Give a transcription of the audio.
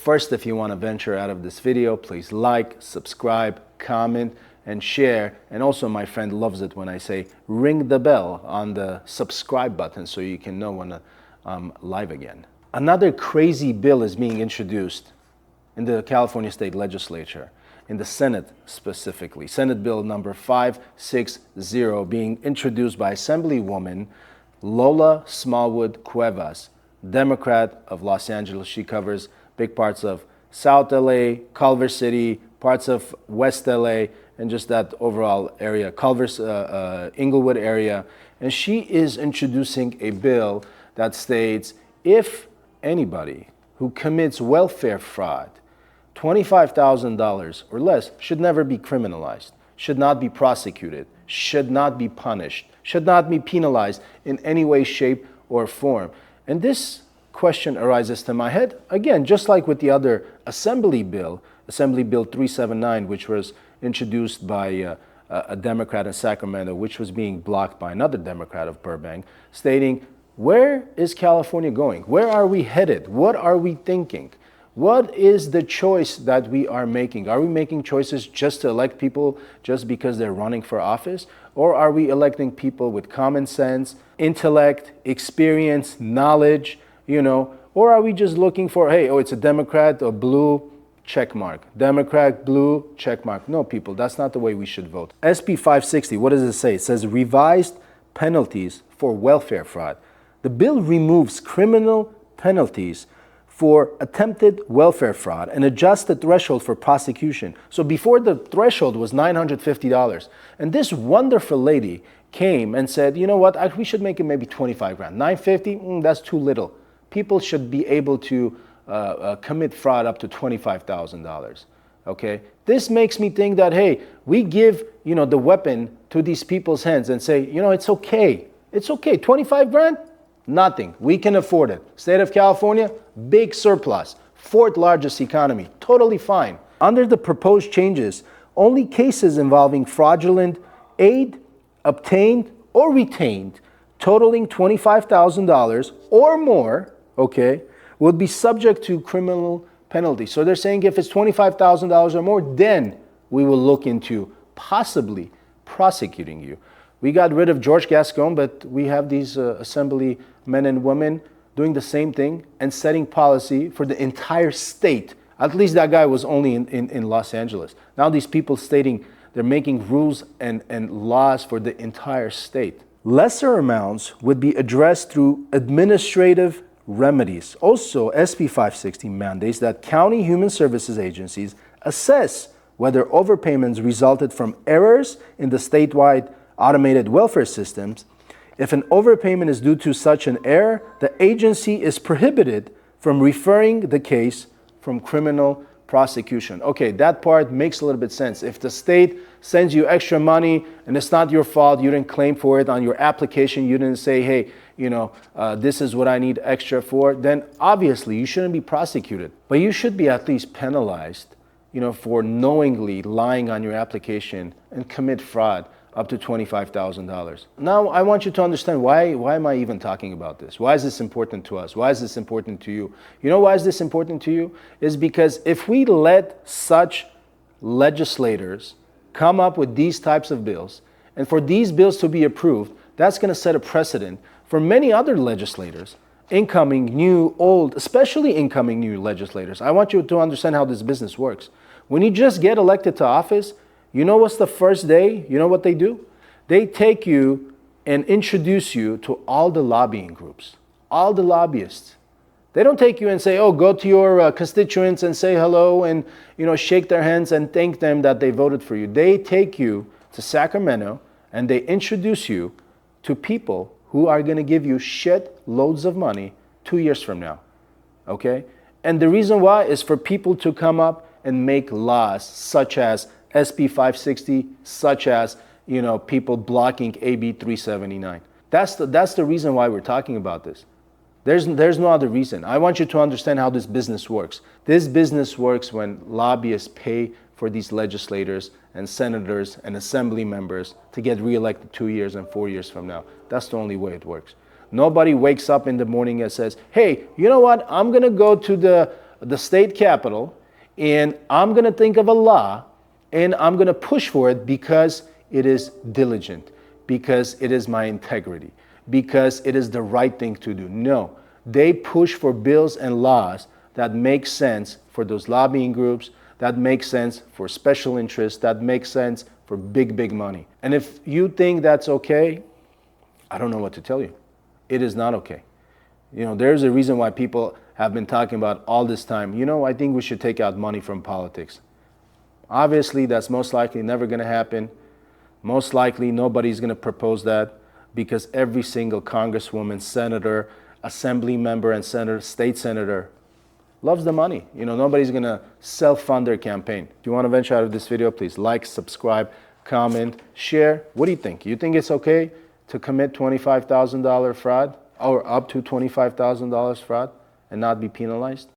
First, if you want to venture out of this video, please like, subscribe, comment, and share. And also, my friend loves it when I say ring the bell on the subscribe button so you can know when I'm live again. Another crazy bill is being introduced in the California State Legislature, in the Senate specifically. Senate Bill number 560 being introduced by Assemblywoman Lola Smallwood-Cuevas, Democrat of Los Angeles. She covers big parts of South LA, Culver City, parts of West LA, and just that overall area, Inglewood area. And she is introducing a bill that states if anybody who commits welfare fraud, $25,000 or less, should never be criminalized, should not be prosecuted, should not be punished, should not be penalized in any way, shape, or form. And this question arises to my head, again, just like with the other Assembly Bill 379, which was introduced by a Democrat in Sacramento, which was being blocked by another Democrat of Burbank, stating, where is California going? Where are we headed? What are we thinking? What is the choice that we are making? Are we making choices just to elect people just because they're running for office? Or are we electing people with common sense, intellect, experience, knowledge, or are we just looking for, hey, oh, it's a Democrat, a blue, check mark. Democrat, blue, check mark. No, people, that's not the way we should vote. SB 560, what does it say? It says revised penalties for welfare fraud. The bill removes criminal penalties for attempted welfare fraud and adjusts the threshold for prosecution. So before, the threshold was $950. And this wonderful lady came and said, you know what, we should make it maybe 25 grand. $950, that's too little. People should be able to commit fraud up to $25,000. Okay? This makes me think that, hey, we give, the weapon to these people's hands and say, it's okay. It's okay. 25 grand? Nothing. We can afford it. State of California, big surplus. Fourth largest economy. Totally fine. Under the proposed changes, only cases involving fraudulent aid obtained or retained totaling $25,000 or more, okay, would be subject to criminal penalty. So they're saying if it's $25,000 or more, then we will look into possibly prosecuting you. We got rid of George Gascon, but we have these assembly men and women doing the same thing and setting policy for the entire state. At least that guy was only in Los Angeles. Now these people stating they're making rules and laws for the entire state. Lesser amounts would be addressed through administrative remedies. Also, SB 560 mandates that county human services agencies assess whether overpayments resulted from errors in the statewide automated welfare systems. If an overpayment is due to such an error, the agency is prohibited from referring the case from criminal prosecution. Okay, that part makes a little bit sense. If the state sends you extra money and it's not your fault, you didn't claim for it on your application, you didn't say, hey, this is what I need extra for, then obviously you shouldn't be prosecuted. But you should be at least penalized, for knowingly lying on your application and commit fraud up to $25,000. Now, I want you to understand why am I even talking about this? Why is this important to us? Why is this important to you? You know why is this important to you? Is because if we let such legislators come up with these types of bills, and for these bills to be approved, that's going to set a precedent for many other legislators, incoming, new, old, especially incoming new legislators. I want you to understand how this business works. When you just get elected to office, you know what's the first day? You know what they do? They take you and introduce you to all the lobbying groups, all the lobbyists. They don't take you and say, oh, go to your constituents and say hello and, shake their hands and thank them that they voted for you. They take you to Sacramento and they introduce you to people who are going to give you shit loads of money 2 years from now. Okay? And the reason why is for people to come up and make laws such as SB 560, such as, people blocking AB 379. That's the reason why we're talking about this. There's no other reason. I want you to understand how this business works. This business works when lobbyists pay for these legislators and senators and assembly members to get reelected 2 years and 4 years from now. That's the only way it works. Nobody wakes up in the morning and says, hey, you know what? I'm going to go to the the state capitol, and I'm going to think of a law, and I'm going to push for it because it is diligent, because it is my integrity, because it is the right thing to do. No, they push for bills and laws that make sense for those lobbying groups, that make sense for special interests, that make sense for big, big money. And if you think that's okay, I don't know what to tell you. It is not okay. You know, there's a reason why people have been talking about all this time, you know, I think we should take out money from politics. Obviously, that's most likely never going to happen. Most likely, nobody's going to propose that because every single congresswoman, senator, assembly member, and senator, state senator loves the money. You know, nobody's going to self-fund their campaign. If you want to venture out of this video, please like, subscribe, comment, share. What do you think? You think it's okay to commit $25,000 fraud or up to $25,000 fraud and not be penalized?